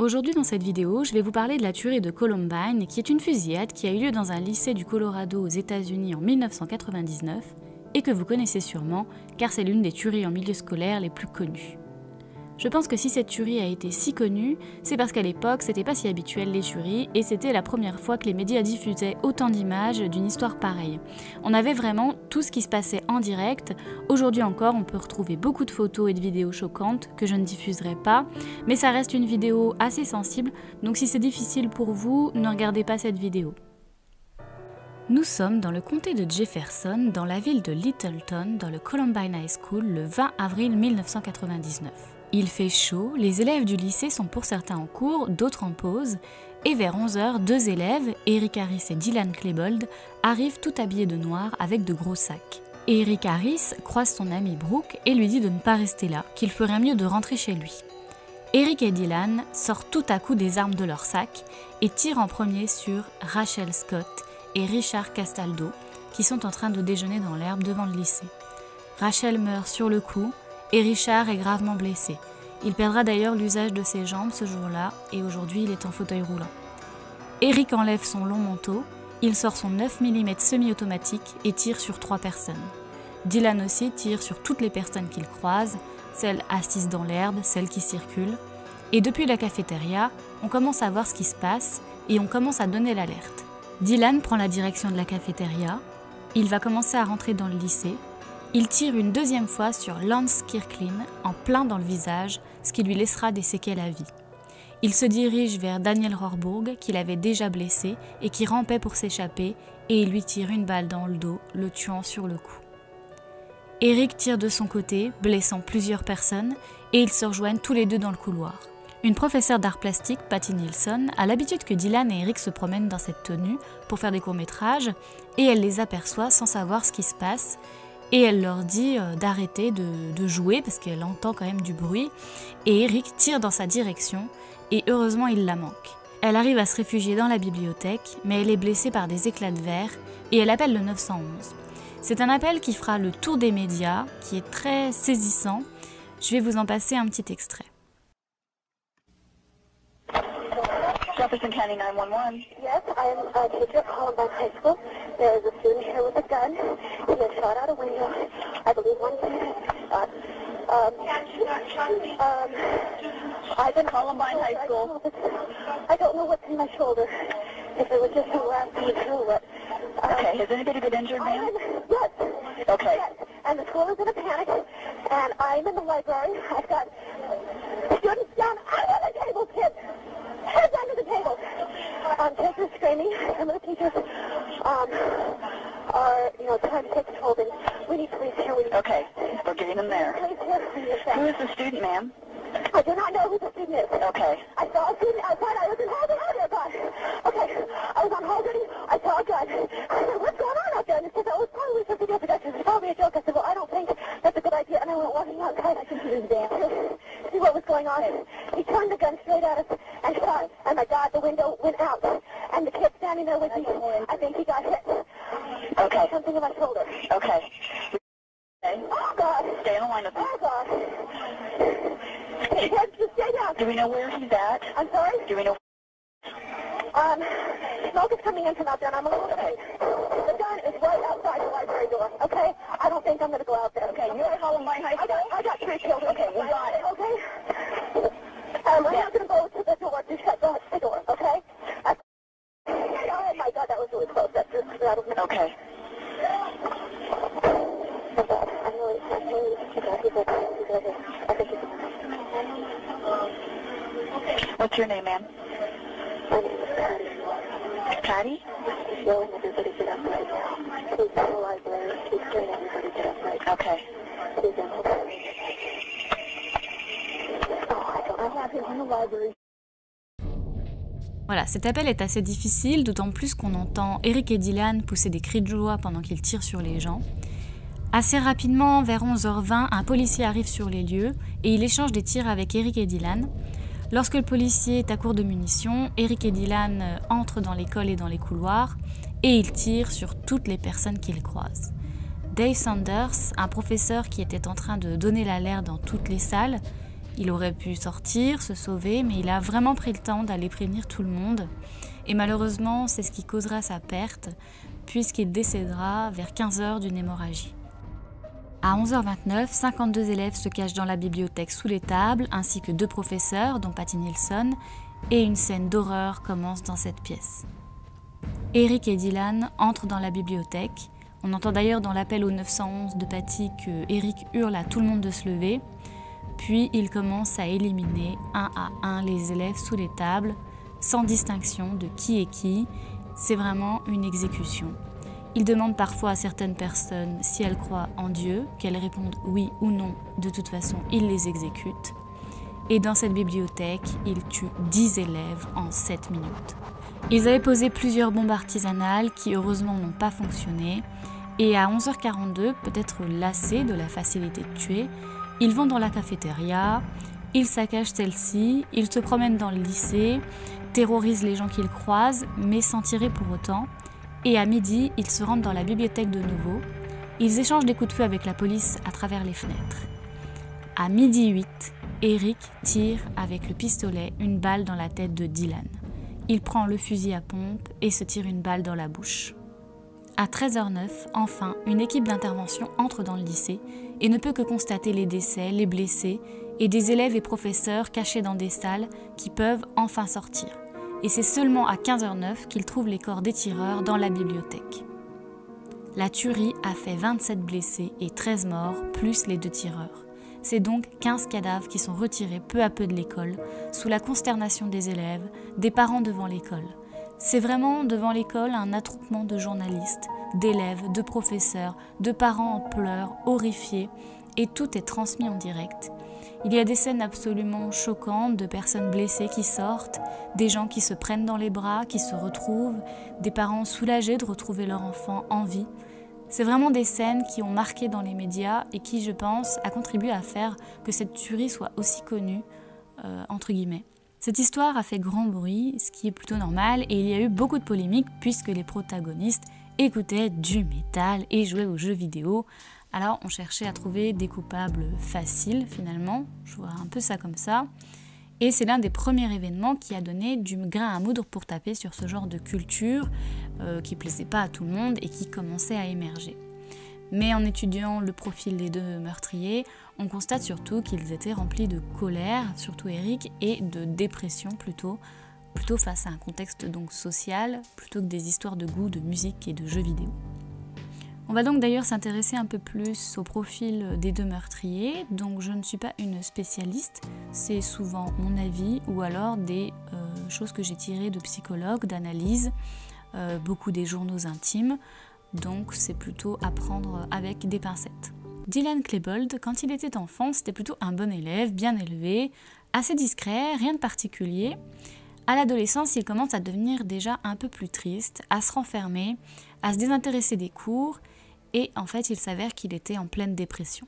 Aujourd'hui dans cette vidéo, je vais vous parler de la tuerie de Columbine, qui est une fusillade qui a eu lieu dans un lycée du Colorado aux États-Unis en 1999 et que vous connaissez sûrement car c'est l'une des tueries en milieu scolaire les plus connues. Je pense que si cette tuerie a été si connue, c'est parce qu'à l'époque c'était pas si habituel les tueries et c'était la première fois que les médias diffusaient autant d'images d'une histoire pareille. On avait vraiment tout ce qui se passait en direct. Aujourd'hui encore, on peut retrouver beaucoup de photos et de vidéos choquantes que je ne diffuserai pas, mais ça reste une vidéo assez sensible, donc si c'est difficile pour vous, ne regardez pas cette vidéo. Nous sommes dans le comté de Jefferson, dans la ville de Littleton, dans le Columbine High School, le 20 avril 1999. Il fait chaud, les élèves du lycée sont pour certains en cours, d'autres en pause, et vers 11h, deux élèves, Eric Harris et Dylan Klebold, arrivent tout habillés de noir avec de gros sacs. Eric Harris croise son ami Brooke et lui dit de ne pas rester là, qu'il ferait mieux de rentrer chez lui. Eric et Dylan sortent tout à coup des armes de leur sac et tirent en premier sur Rachel Scott et Richard Castaldo, qui sont en train de déjeuner dans l'herbe devant le lycée. Rachel meurt sur le coup, et Richard est gravement blessé. Il perdra d'ailleurs l'usage de ses jambes ce jour-là et aujourd'hui il est en fauteuil roulant. Eric enlève son long manteau, il sort son 9 mm semi-automatique et tire sur 3 personnes. Dylan aussi tire sur toutes les personnes qu'il croise, celles assises dans l'herbe, celles qui circulent. Et depuis la cafétéria, on commence à voir ce qui se passe et on commence à donner l'alerte. Dylan prend la direction de la cafétéria, il va commencer à rentrer dans le lycée. Il tire une deuxième fois sur Lance Kirklin en plein dans le visage, ce qui lui laissera des séquelles à vie. Il se dirige vers Daniel Rohrbourg, qu'il avait déjà blessé et qui rampait pour s'échapper, et il lui tire une balle dans le dos, le tuant sur le coup. Eric tire de son côté, blessant plusieurs personnes, et ils se rejoignent tous les deux dans le couloir. Une professeure d'art plastique, Patty Nilsson, a l'habitude que Dylan et Eric se promènent dans cette tenue pour faire des courts-métrages, et elle les aperçoit sans savoir ce qui se passe, et elle leur dit d'arrêter de jouer parce qu'elle entend quand même du bruit, et Eric tire dans sa direction, et heureusement il la manque. Elle arrive à se réfugier dans la bibliothèque, mais elle est blessée par des éclats de verre, et elle appelle le 911. C'est un appel qui fera le tour des médias, qui est très saisissant. Je vais vous en passer un petit extrait. Jefferson County 911. Yes, I am a teacher at Columbine High School. There is a student here with a gun. He has shot out a window. I believe one thing. I've been Columbine High School. I don't know what's in my shoulder. If it was just a last one through it. Okay, has anybody been injured, ma'am? Yes. Okay. Yes. And the school is in a panic. And I'm in the library. I've got students down under the table, kids. Heads under the table. Kids are screaming. Some of the teachers are, trying to take control. And we need police here. Okay, we're getting them there. Police here. Who is the student, ma'am? I do not know who the student is. Okay. I saw a student outside. I was in hall duty. Oh, dear God. Okay. I was on hall duty. I saw a gun. I said, what's going on out there? And it said, oh, it's probably for video production. It's probably a joke. I said, well, I don't think that's a good idea. And I went walking outside. I think he was there to see what was going on. He turned the gun straight at us and shot. And my God, the window went out. And the kid standing there with me, I think he got hit. Okay. Something in my shoulder. Okay. Oh, God. Stay on the line with me. Oh, God. Hey, kids, just stay down. Do we know where he's at? I'm sorry? Do we know? Smoke is coming in from out there, and I'm a little afraid. The gun is right outside the library door, okay? I don't think I'm going to go out there. Okay, you're at Columbine High School? I got 3 children. Okay, we got it. Okay? I'm not going to go to the door to shut the door, okay? Oh, my God, that was really close. That just rattled me. Okay. I'm really I think he's What's your name, ma'am? My name is Patty. Patty? He's yelling everybody get up right now. He's in the library. He's saying everybody get up right now. Okay. He's in the library. Oh, I have him in the library. Voilà, cet appel est assez difficile, d'autant plus qu'on entend Eric et Dylan pousser des cris de joie pendant qu'ils tirent sur les gens. Assez rapidement, vers 11h20, un policier arrive sur les lieux et il échange des tirs avec Eric et Dylan. Lorsque le policier est à court de munitions, Eric et Dylan entrent dans l'école et dans les couloirs et ils tirent sur toutes les personnes qu'ils croisent. Dave Sanders, un professeur qui était en train de donner l'alerte dans toutes les salles, Il aurait pu sortir, se sauver, mais il a vraiment pris le temps d'aller prévenir tout le monde. Et malheureusement, c'est ce qui causera sa perte, puisqu'il décédera vers 15 h d'une hémorragie. À 11h29, 52 élèves se cachent dans la bibliothèque sous les tables, ainsi que 2 professeurs, dont Patty Nielsen, et une scène d'horreur commence dans cette pièce. Eric et Dylan entrent dans la bibliothèque. On entend d'ailleurs dans l'appel au 911 de Patty que Eric hurle à tout le monde de se lever. Puis il commence à éliminer un à un les élèves sous les tables, sans distinction de qui est qui. C'est vraiment une exécution. Il demande parfois à certaines personnes si elles croient en Dieu, qu'elles répondent oui ou non. De toute façon, il les exécute. Et dans cette bibliothèque, il tue 10 élèves en 7 minutes. Ils avaient posé plusieurs bombes artisanales qui heureusement n'ont pas fonctionné. Et à 11h42, peut-être lassés de la facilité de tuer, ils vont dans la cafétéria, ils saccagent celle-ci, ils se promènent dans le lycée, terrorisent les gens qu'ils croisent, mais sans tirer pour autant. Et à midi, ils se rendent dans la bibliothèque de nouveau. Ils échangent des coups de feu avec la police à travers les fenêtres. À 12h08, Eric tire avec le pistolet une balle dans la tête de Dylan. Il prend le fusil à pompe et se tire une balle dans la bouche. À 13h09, enfin, une équipe d'intervention entre dans le lycée et ne peut que constater les décès, les blessés et des élèves et professeurs cachés dans des salles qui peuvent enfin sortir. Et c'est seulement à 15h09 qu'ils trouvent les corps des tireurs dans la bibliothèque. La tuerie a fait 27 blessés et 13 morts, plus les 2 tireurs. C'est donc 15 cadavres qui sont retirés peu à peu de l'école, sous la consternation des élèves, des parents devant l'école. C'est vraiment devant l'école un attroupement de journalistes, d'élèves, de professeurs, de parents en pleurs, horrifiés, et tout est transmis en direct. Il y a des scènes absolument choquantes de personnes blessées qui sortent, des gens qui se prennent dans les bras, qui se retrouvent, des parents soulagés de retrouver leur enfant en vie. C'est vraiment des scènes qui ont marqué dans les médias et qui, je pense, a contribué à faire que cette tuerie soit aussi connue, entre guillemets. Cette histoire a fait grand bruit, ce qui est plutôt normal, et il y a eu beaucoup de polémiques puisque les protagonistes écoutaient du métal et jouaient aux jeux vidéo. Alors on cherchait à trouver des coupables faciles finalement, je vois un peu ça comme ça. Et c'est l'un des premiers événements qui a donné du grain à moudre pour taper sur ce genre de culture qui plaisait pas à tout le monde et qui commençait à émerger. Mais en étudiant le profil des 2 meurtriers, on constate surtout qu'ils étaient remplis de colère, surtout Eric, et de dépression plutôt face à un contexte donc social, plutôt que des histoires de goût, de musique et de jeux vidéo. On va donc d'ailleurs s'intéresser un peu plus au profil des 2 meurtriers, donc je ne suis pas une spécialiste, c'est souvent mon avis ou alors des choses que j'ai tirées de psychologues, d'analyses, beaucoup des journaux intimes, donc c'est plutôt à prendre avec des pincettes. Dylan Klebold, quand il était enfant, c'était plutôt un bon élève, bien élevé, assez discret, rien de particulier. À l'adolescence, il commence à devenir déjà un peu plus triste, à se renfermer, à se désintéresser des cours, et en fait, il s'avère qu'il était en pleine dépression.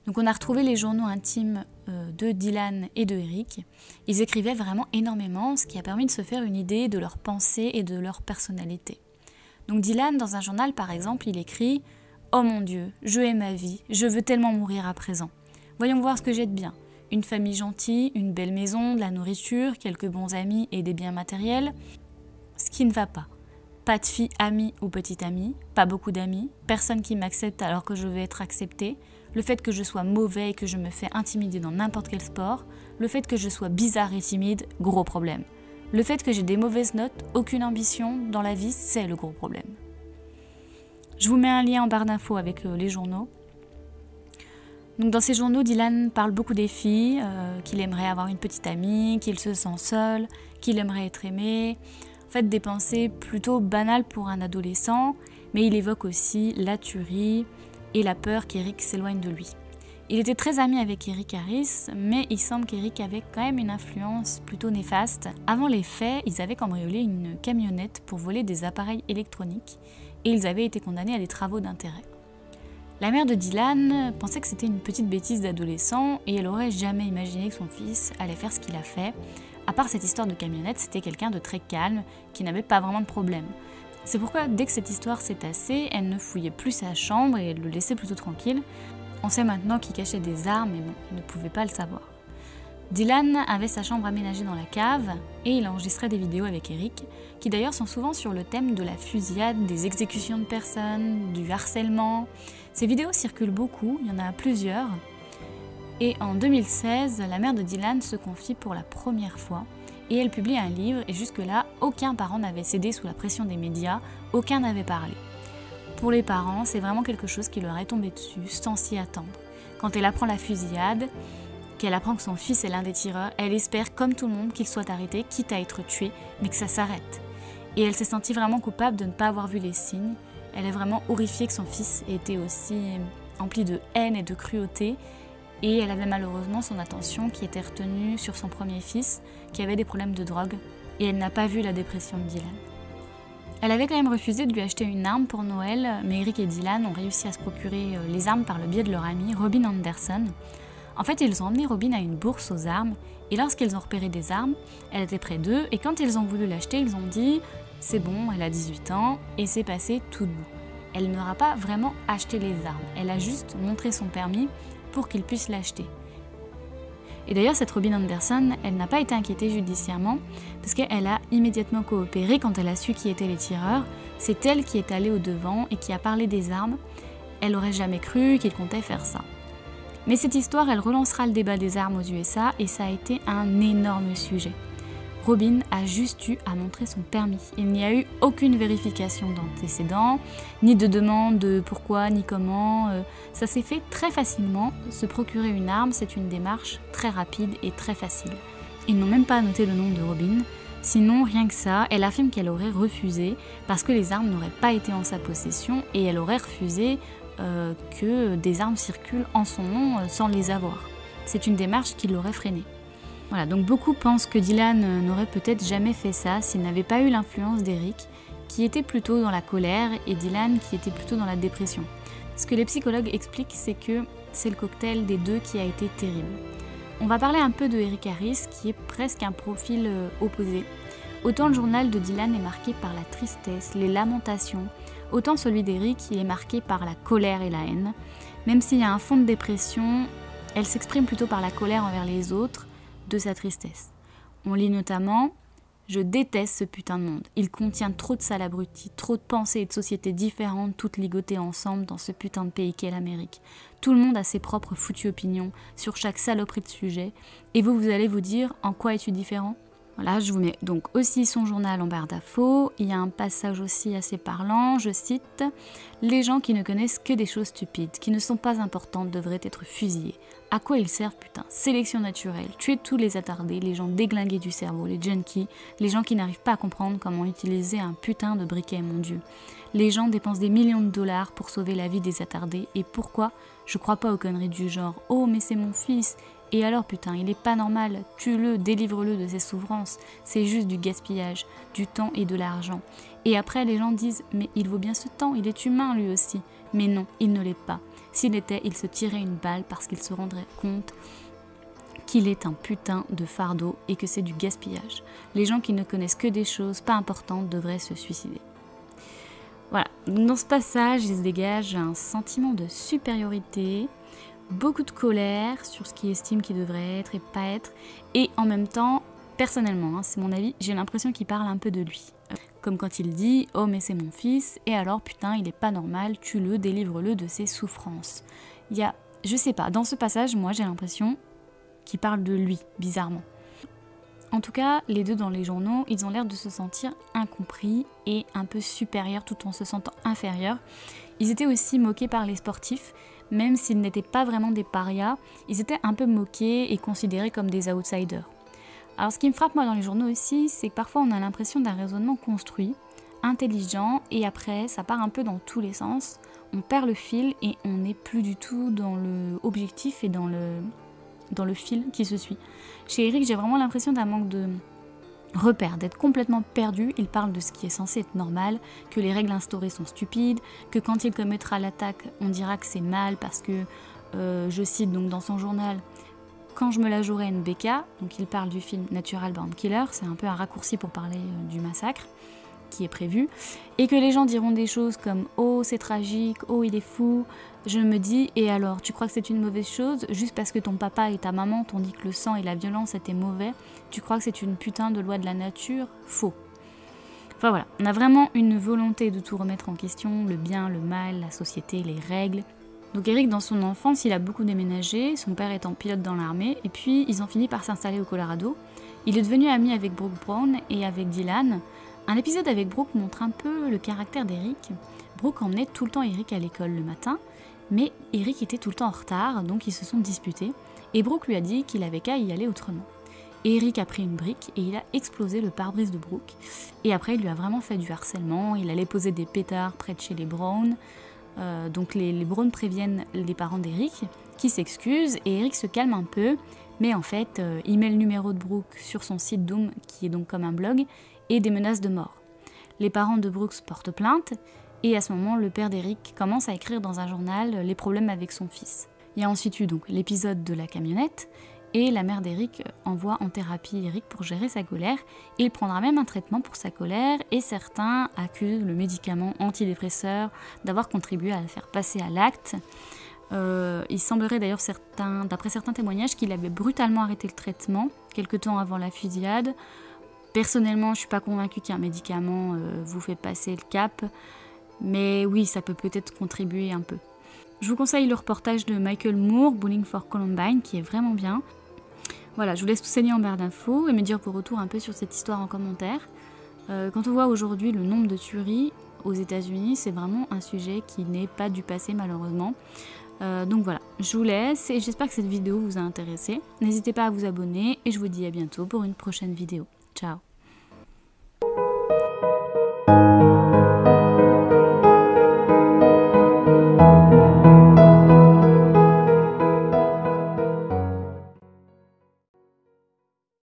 Donc on a retrouvé les journaux intimes de Dylan et de Eric. Ils écrivaient vraiment énormément, ce qui a permis de se faire une idée de leurs pensées et de leur personnalité. Donc Dylan, dans un journal par exemple, il écrit « Oh mon Dieu, je hais ma vie, je veux tellement mourir à présent. Voyons voir ce que j'ai de bien. Une famille gentille, une belle maison, de la nourriture, quelques bons amis et des biens matériels. Ce qui ne va pas. Pas de fille amie ou petite amie, pas beaucoup d'amis, personne qui m'accepte alors que je veux être acceptée, le fait que je sois mauvais et que je me fais intimider dans n'importe quel sport, le fait que je sois bizarre et timide, gros problème. Le fait que j'ai des mauvaises notes, aucune ambition dans la vie, c'est le gros problème. » Je vous mets un lien en barre d'infos avec les journaux. Donc dans ces journaux, Dylan parle beaucoup des filles, qu'il aimerait avoir une petite amie, qu'il se sent seul, qu'il aimerait être aimé. En fait, des pensées plutôt banales pour un adolescent, mais il évoque aussi la tuerie et la peur qu'Eric s'éloigne de lui. Il était très ami avec Eric Harris, mais il semble qu'Eric avait quand même une influence plutôt néfaste. Avant les faits, ils avaient cambriolé une camionnette pour voler des appareils électroniques et ils avaient été condamnés à des travaux d'intérêt. La mère de Dylan pensait que c'était une petite bêtise d'adolescent et elle aurait jamais imaginé que son fils allait faire ce qu'il a fait. À part cette histoire de camionnette, c'était quelqu'un de très calme, qui n'avait pas vraiment de problème. C'est pourquoi, dès que cette histoire s'est tassée, elle ne fouillait plus sa chambre et elle le laissait plutôt tranquille. On sait maintenant qu'il cachait des armes, mais bon, il ne pouvait pas le savoir. Dylan avait sa chambre aménagée dans la cave et il enregistrait des vidéos avec Eric, qui d'ailleurs sont souvent sur le thème de la fusillade, des exécutions de personnes, du harcèlement. Ces vidéos circulent beaucoup, il y en a plusieurs. Et en 2016, la mère de Dylan se confie pour la première fois et elle publie un livre et jusque-là, aucun parent n'avait cédé sous la pression des médias, aucun n'avait parlé. Pour les parents, c'est vraiment quelque chose qui leur est tombé dessus sans s'y attendre. Quand elle apprend la fusillade, qu'elle apprend que son fils est l'un des tireurs, elle espère comme tout le monde qu'il soit arrêté, quitte à être tué, mais que ça s'arrête. Et elle s'est sentie vraiment coupable de ne pas avoir vu les signes. Elle est vraiment horrifiée que son fils ait été aussi empli de haine et de cruauté. Et elle avait malheureusement son attention qui était retenue sur son premier fils, qui avait des problèmes de drogue. Et elle n'a pas vu la dépression de Dylan. Elle avait quand même refusé de lui acheter une arme pour Noël, mais Eric et Dylan ont réussi à se procurer les armes par le biais de leur ami Robin Anderson. En fait, ils ont emmené Robin à une bourse aux armes, et lorsqu'ils ont repéré des armes, elle était près d'eux, et quand ils ont voulu l'acheter, ils ont dit « c'est bon, elle a 18 ans », et c'est passé tout debout. Elle n'aura pas vraiment acheté les armes, elle a juste montré son permis pour qu'il puisse l'acheter. Et d'ailleurs, cette Robin Anderson, elle n'a pas été inquiétée judiciairement, parce qu'elle a immédiatement coopéré quand elle a su qui étaient les tireurs. C'est elle qui est allée au devant et qui a parlé des armes. Elle n'aurait jamais cru qu'il comptait faire ça. Mais cette histoire, elle relancera le débat des armes aux USA et ça a été un énorme sujet. Robin a juste eu à montrer son permis. Il n'y a eu aucune vérification d'antécédents, ni de demande de pourquoi, ni comment. Ça s'est fait très facilement. Se procurer une arme, c'est une démarche très rapide et très facile. Ils n'ont même pas noté le nom de Robin. Sinon, rien que ça, elle affirme qu'elle aurait refusé parce que les armes n'auraient pas été en sa possession et elle aurait refusé que des armes circulent en son nom sans les avoir. C'est une démarche qui l'aurait freinée. Voilà, donc beaucoup pensent que Dylan n'aurait peut-être jamais fait ça s'il n'avait pas eu l'influence d'Eric, qui était plutôt dans la colère, et Dylan qui était plutôt dans la dépression. Ce que les psychologues expliquent, c'est que c'est le cocktail des deux qui a été terrible. On va parler un peu de Eric Harris, qui est presque un profil opposé. Autant le journal de Dylan est marqué par la tristesse, les lamentations, autant celui d'Eric est marqué par la colère et la haine. Même s'il y a un fond de dépression, elle s'exprime plutôt par la colère envers les autres, de sa tristesse. On lit notamment « Je déteste ce putain de monde. Il contient trop de salabrutis, trop de pensées et de sociétés différentes, toutes ligotées ensemble dans ce putain de pays qu'est l'Amérique. Tout le monde a ses propres foutues opinions sur chaque saloperie de sujet. Et vous allez vous dire en quoi es-tu différent ?» Voilà, je vous mets donc aussi son journal en barre d'infos. Il y a un passage aussi assez parlant, je cite « Les gens qui ne connaissent que des choses stupides, qui ne sont pas importantes, devraient être fusillés. À quoi ils servent, putain? Sélection naturelle, tuer tous les attardés, les gens déglingués du cerveau, les junkies, les gens qui n'arrivent pas à comprendre comment utiliser un putain de briquet, mon Dieu. Les gens dépensent des millions de dollars pour sauver la vie des attardés, et pourquoi? Je crois pas aux conneries du genre « Oh, mais c'est mon fils !» Et alors putain, il est pas normal, tue-le, délivre-le de ses souffrances, c'est juste du gaspillage, du temps et de l'argent. Et après les gens disent, mais il vaut bien ce temps, il est humain lui aussi. Mais non, il ne l'est pas. S'il l'était, il se tirait une balle parce qu'il se rendrait compte qu'il est un putain de fardeau et que c'est du gaspillage. Les gens qui ne connaissent que des choses pas importantes devraient se suicider. Voilà, dans ce passage, il se dégage un sentiment de supériorité, beaucoup de colère sur ce qu'il estime qu'il devrait être et pas être, et en même temps, personnellement, c'est mon avis, j'ai l'impression qu'il parle un peu de lui. Comme quand il dit « Oh mais c'est mon fils, et alors putain il est pas normal, tue-le, délivre-le de ses souffrances ». Il y a, je sais pas, dans ce passage, moi j'ai l'impression qu'il parle de lui, bizarrement. En tout cas, les deux dans les journaux, ils ont l'air de se sentir incompris et un peu supérieurs tout en se sentant inférieurs. Ils étaient aussi moqués par les sportifs, même s'ils n'étaient pas vraiment des parias, ils étaient un peu moqués et considérés comme des outsiders. Alors ce qui me frappe moi dans les journaux aussi, c'est que parfois on a l'impression d'un raisonnement construit, intelligent, et après ça part un peu dans tous les sens, on perd le fil et on n'est plus du tout dans le objectif et dans le fil qui se suit. Chez Eric, j'ai vraiment l'impression d'un manque de repères, d'être complètement perdu. Il parle de ce qui est censé être normal, que les règles instaurées sont stupides, que quand il commettra l'attaque, on dira que c'est mal parce que, je cite donc dans son journal, quand je me la jouerai NBK, donc il parle du film Natural Born Killer, c'est un peu un raccourci pour parler du massacre, qui est prévu, et que les gens diront des choses comme « Oh, c'est tragique, oh, il est fou », je me dis « Et alors, tu crois que c'est une mauvaise chose juste parce que ton papa et ta maman t'ont dit que le sang et la violence étaient mauvais? Tu crois que c'est une putain de loi de la nature? Faux. » Enfin voilà, on a vraiment une volonté de tout remettre en question, le bien, le mal, la société, les règles. Donc Eric, dans son enfance, il a beaucoup déménagé, son père étant pilote dans l'armée, et puis ils ont fini par s'installer au Colorado. Il est devenu ami avec Brooke Brown et avec Dylan. Un épisode avec Brooke montre un peu le caractère d'Eric. Brooke emmenait tout le temps Eric à l'école le matin, mais Eric était tout le temps en retard, donc ils se sont disputés, et Brooke lui a dit qu'il avait qu'à y aller autrement. Eric a pris une brique et il a explosé le pare-brise de Brooke, et après il lui a vraiment fait du harcèlement, il allait poser des pétards près de chez les Brown. Donc les Brown préviennent les parents d'Eric, qui s'excusent, et Eric se calme un peu, mais en fait il met le numéro de Brooke sur son site Doom, qui est donc comme un blog, et des menaces de mort. Les parents de Brooke portent plainte, et à ce moment le père d'Eric commence à écrire dans un journal les problèmes avec son fils. Il y a ensuite eu donc l'épisode de la camionnette, et la mère d'Eric envoie en thérapie Eric pour gérer sa colère, et il prendra même un traitement pour sa colère, et certains accusent le médicament antidépresseur d'avoir contribué à le faire passer à l'acte. Il semblerait d'ailleurs, d'après certains témoignages, qu'il avait brutalement arrêté le traitement quelque temps avant la fusillade. Personnellement, je ne suis pas convaincue qu'un médicament vous fait passer le cap, mais oui, ça peut peut-être contribuer un peu. Je vous conseille le reportage de Michael Moore, Bowling for Columbine, qui est vraiment bien. Voilà, je vous laisse tout saigner en barre d'infos et me dire vos retours un peu sur cette histoire en commentaire. Quand on voit aujourd'hui le nombre de tueries aux États-Unis, c'est vraiment un sujet qui n'est pas du passé malheureusement. Donc voilà, je vous laisse et j'espère que cette vidéo vous a intéressé. N'hésitez pas à vous abonner et je vous dis à bientôt pour une prochaine vidéo. Ciao!